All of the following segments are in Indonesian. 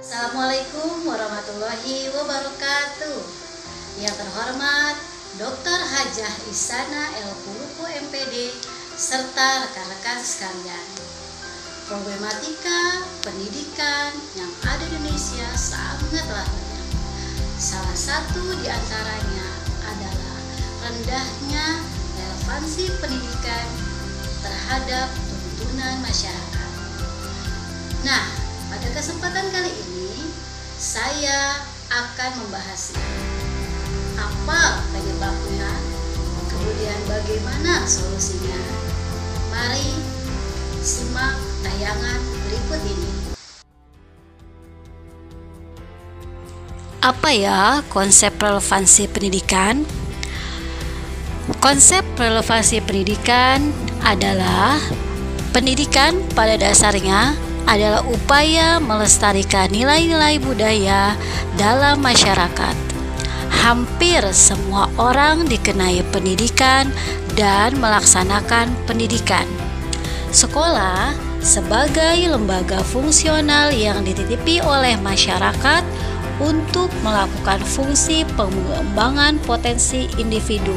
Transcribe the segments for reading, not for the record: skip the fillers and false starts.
Assalamualaikum warahmatullahi wabarakatuh. Yang terhormat Dr. Hajah Isana El Kuluku MPD serta rekan-rekan sekalian. Problematika pendidikan yang ada di Indonesia sangatlah banyak. Salah satu di antaranya adalah rendahnya relevansi pendidikan terhadap tuntunan masyarakat. Nah, pada kesempatan kali ini saya akan membahas apa penyebabnya, kemudian bagaimana solusinya. Mari simak tayangan berikut ini. Apa ya konsep relevansi pendidikan? Konsep relevansi pendidikan adalah pendidikan pada dasarnya adalah upaya melestarikan nilai-nilai budaya dalam masyarakat. Hampir semua orang dikenai pendidikan dan melaksanakan pendidikan. Sekolah sebagai lembaga fungsional yang dititipi oleh masyarakat untuk melakukan fungsi pengembangan potensi individu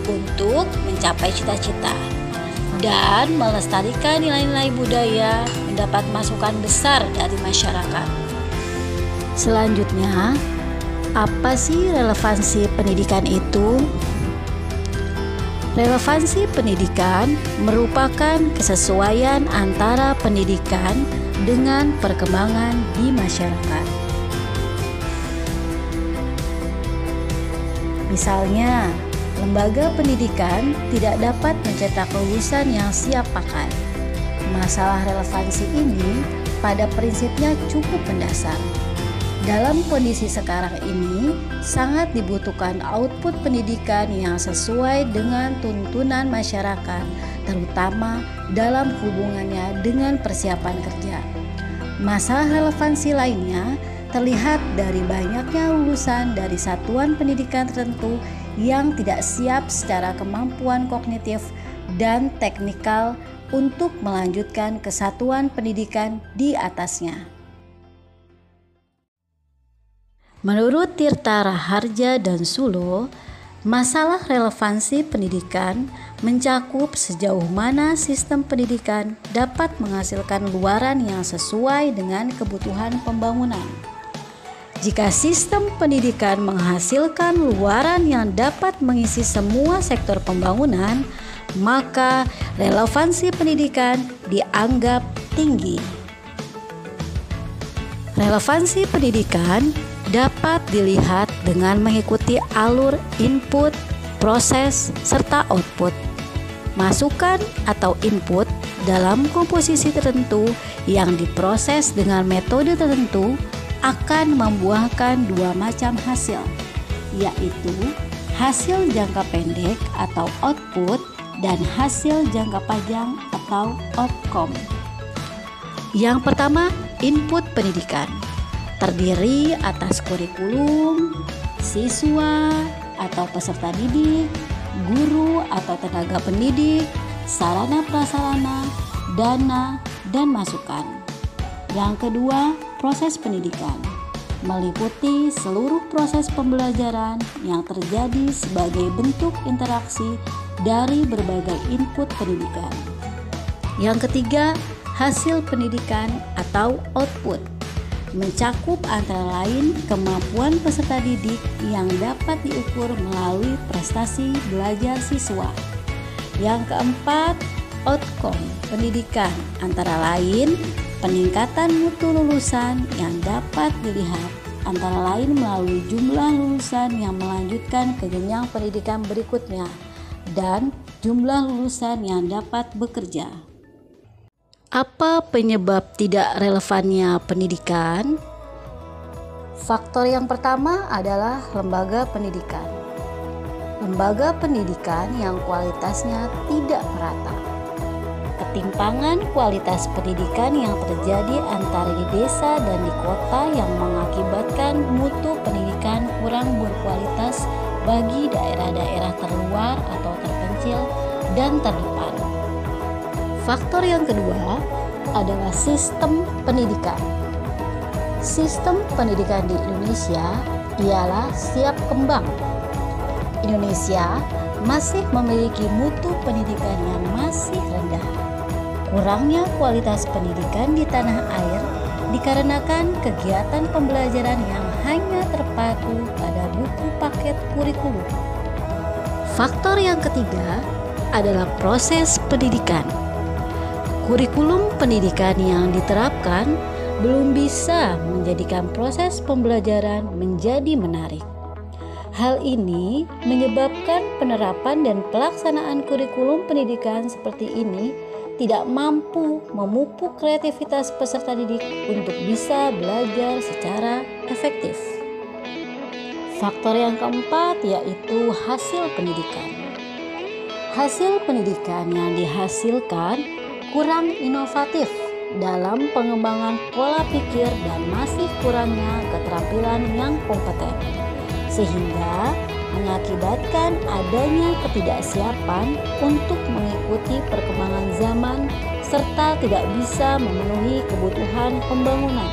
untuk mencapai cita-cita dan melestarikan nilai-nilai budaya, mendapat masukan besar dari masyarakat. Selanjutnya, apa sih relevansi pendidikan itu? Relevansi pendidikan merupakan kesesuaian antara pendidikan dengan perkembangan di masyarakat. Misalnya, lembaga pendidikan tidak dapat mencetak lulusan yang siap pakai. Masalah relevansi ini pada prinsipnya cukup mendasar. Dalam kondisi sekarang ini, sangat dibutuhkan output pendidikan yang sesuai dengan tuntunan masyarakat, terutama dalam hubungannya dengan persiapan kerja. Masalah relevansi lainnya terlihat dari banyaknya lulusan dari satuan pendidikan tertentu yang tidak siap secara kemampuan kognitif dan teknikal untuk melanjutkan kesatuan pendidikan di atasnya. Menurut Tirta Raharja dan Sulo, masalah relevansi pendidikan mencakup sejauh mana sistem pendidikan dapat menghasilkan luaran yang sesuai dengan kebutuhan pembangunan. Jika sistem pendidikan menghasilkan luaran yang dapat mengisi semua sektor pembangunan, maka relevansi pendidikan dianggap tinggi. Relevansi pendidikan dapat dilihat dengan mengikuti alur input, proses, serta output. Masukan atau input dalam komposisi tertentu yang diproses dengan metode tertentu akan membuahkan dua macam hasil, yaitu hasil jangka pendek atau output dan hasil jangka panjang atau outcome. Yang pertama, input pendidikan terdiri atas kurikulum, siswa atau peserta didik, guru atau tenaga pendidik, sarana prasarana, dana, dan masukan. Yang kedua, proses pendidikan meliputi seluruh proses pembelajaran yang terjadi sebagai bentuk interaksi dari berbagai input pendidikan. Yang ketiga, hasil pendidikan atau output mencakup antara lain kemampuan peserta didik yang dapat diukur melalui prestasi belajar siswa. Yang keempat, outcome pendidikan antara lain peningkatan mutu lulusan yang dapat dilihat antara lain melalui jumlah lulusan yang melanjutkan ke jenjang pendidikan berikutnya dan jumlah lulusan yang dapat bekerja. Apa penyebab tidak relevannya pendidikan? Faktor yang pertama adalah lembaga pendidikan. Lembaga pendidikan yang kualitasnya tidak merata. Ketimpangan kualitas pendidikan yang terjadi antara di desa dan di kota yang mengakibatkan mutu pendidikan kurang berkualitas bagi daerah-daerah terluar atau terpencil dan terdepan. Faktor yang kedua adalah sistem pendidikan. Sistem pendidikan di Indonesia ialah siap kembang. Indonesia masih memiliki mutu pendidikan yang masih rendah. Kurangnya kualitas pendidikan di tanah air dikarenakan kegiatan pembelajaran yang hanya terpaku pada buku paket kurikulum. Faktor yang ketiga adalah proses pendidikan. Kurikulum pendidikan yang diterapkan belum bisa menjadikan proses pembelajaran menjadi menarik. Hal ini menyebabkan penerapan dan pelaksanaan kurikulum pendidikan seperti ini tidak mampu memupuk kreativitas peserta didik untuk bisa belajar secara efektif. Faktor yang keempat yaitu hasil pendidikan. Hasil pendidikan yang dihasilkan kurang inovatif dalam pengembangan pola pikir dan masih kurangnya keterampilan yang kompeten, sehingga mengakibatkan adanya ketidaksiapan untuk mengikuti perkembangan zaman serta tidak bisa memenuhi kebutuhan pembangunan.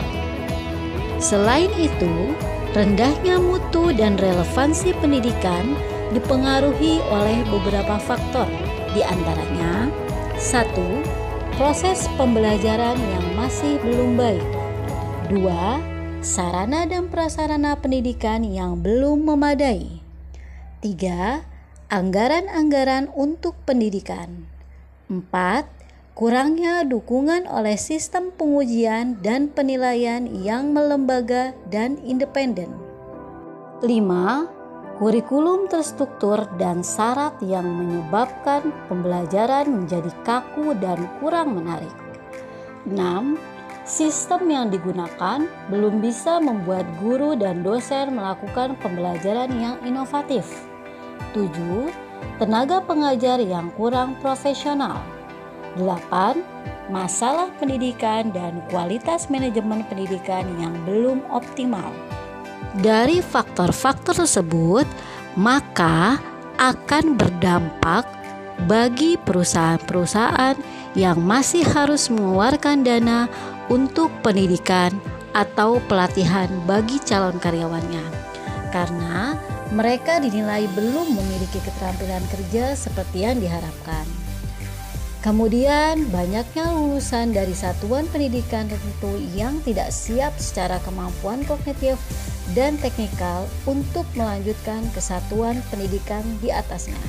Selain itu, rendahnya mutu dan relevansi pendidikan dipengaruhi oleh beberapa faktor, di antaranya 1. Proses pembelajaran yang masih belum baik. 2. Sarana dan prasarana pendidikan yang belum memadai. 3. Anggaran-anggaran untuk pendidikan. 4. Kurangnya dukungan oleh sistem pengujian dan penilaian yang melembaga dan independen. 5. Kurikulum terstruktur dan syarat yang menyebabkan pembelajaran menjadi kaku dan kurang menarik. 6. Sistem yang digunakan belum bisa membuat guru dan dosen melakukan pembelajaran yang inovatif. 7. Tenaga pengajar yang kurang profesional. 8. Masalah pendidikan dan kualitas manajemen pendidikan yang belum optimal. Dari faktor-faktor tersebut, maka akan berdampak bagi perusahaan-perusahaan yang masih harus mengeluarkan dana untuk pendidikan atau pelatihan bagi calon karyawannya, karena mereka dinilai belum memiliki keterampilan kerja seperti yang diharapkan. Kemudian banyaknya lulusan dari satuan pendidikan tertentu yang tidak siap secara kemampuan kognitif dan teknikal untuk melanjutkan ke satuan pendidikan di atasnya.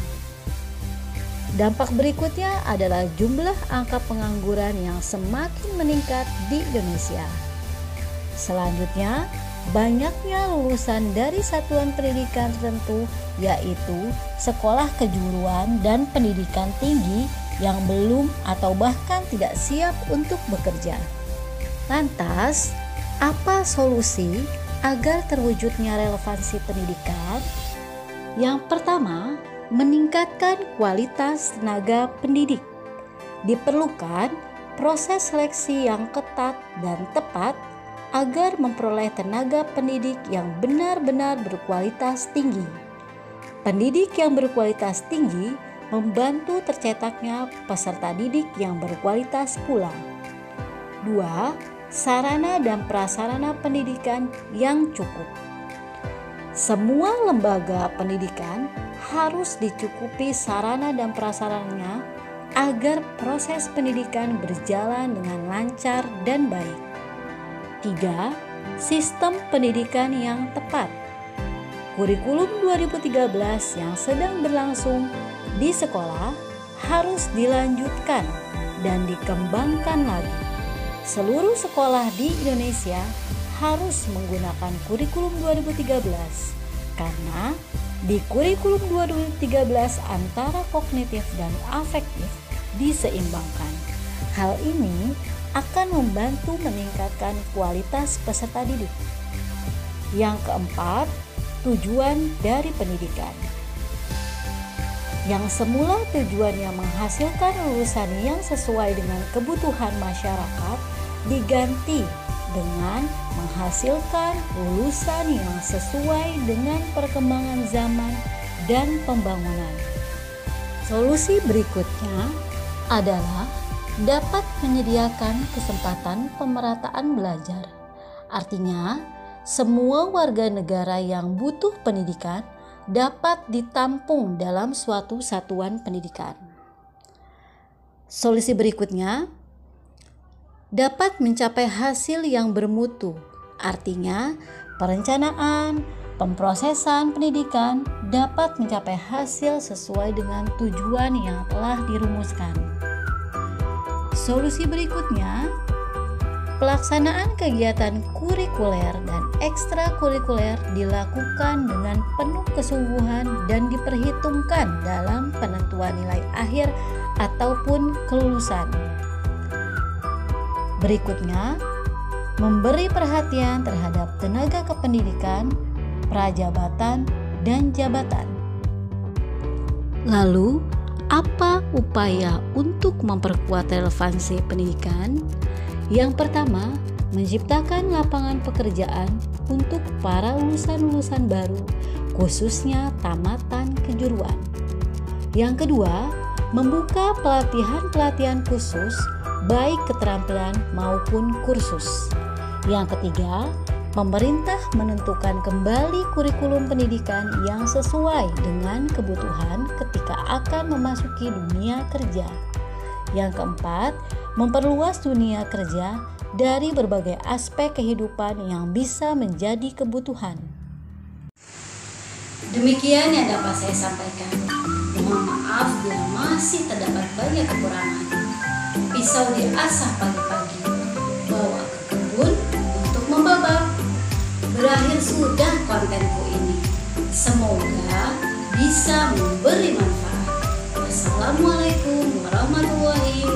Dampak berikutnya adalah jumlah angka pengangguran yang semakin meningkat di Indonesia. Selanjutnya, banyaknya lulusan dari satuan pendidikan tertentu yaitu sekolah kejuruan dan pendidikan tinggi yang belum atau bahkan tidak siap untuk bekerja. Lantas, apa solusi agar terwujudnya relevansi pendidikan? Yang pertama, meningkatkan kualitas tenaga pendidik. Diperlukan proses seleksi yang ketat dan tepat agar memperoleh tenaga pendidik yang benar-benar berkualitas tinggi. Pendidik yang berkualitas tinggi membantu tercetaknya peserta didik yang berkualitas pula. 2. Sarana dan prasarana pendidikan yang cukup. Semua lembaga pendidikan harus dicukupi sarana dan prasarananya agar proses pendidikan berjalan dengan lancar dan baik. 3. Sistem pendidikan yang tepat. Kurikulum 2013 yang sedang berlangsung di sekolah harus dilanjutkan dan dikembangkan lagi. Seluruh sekolah di Indonesia harus menggunakan kurikulum 2013 karena di kurikulum 2013 antara kognitif dan afektif diseimbangkan. Hal ini akan membantu meningkatkan kualitas peserta didik. Yang keempat, tujuan dari pendidikan. Yang semula tujuannya menghasilkan lulusan yang sesuai dengan kebutuhan masyarakat diganti dengan menghasilkan lulusan yang sesuai dengan perkembangan zaman dan pembangunan. Solusi berikutnya adalah dapat menyediakan kesempatan pemerataan belajar Artinya, semua warga negara yang butuh pendidikan dapat ditampung dalam suatu satuan pendidikan. Solusi berikutnya, dapat mencapai hasil yang bermutu. Artinya, perencanaan, pemrosesan pendidikan dapat mencapai hasil sesuai dengan tujuan yang telah dirumuskan. Solusi berikutnya, pelaksanaan kegiatan kurikuler dan ekstrakurikuler dilakukan dengan penuh kesungguhan dan diperhitungkan dalam penentuan nilai akhir ataupun kelulusan. Berikutnya, memberi perhatian terhadap tenaga kependidikan, prajabatan, dan jabatan. Lalu, apa upaya untuk memperkuat relevansi pendidikan? Yang pertama, menciptakan lapangan pekerjaan untuk para lulusan-lulusan baru, khususnya tamatan kejuruan. Yang kedua, membuka pelatihan-pelatihan khusus, baik keterampilan maupun kursus. Yang ketiga, pemerintah menentukan kembali kurikulum pendidikan yang sesuai dengan kebutuhan ketika akan memasuki dunia kerja. Yang keempat, memperluas dunia kerja dari berbagai aspek kehidupan yang bisa menjadi kebutuhan. Demikian yang dapat saya sampaikan. Mohon maaf bila masih terdapat banyak kekurangan. Pisau diasah pagi-pagi, bawa ke kebun untuk membabak. Berakhir sudah kontenku ini. Semoga bisa memberi manfaat. Wassalamualaikum warahmatullahi wabarakatuh.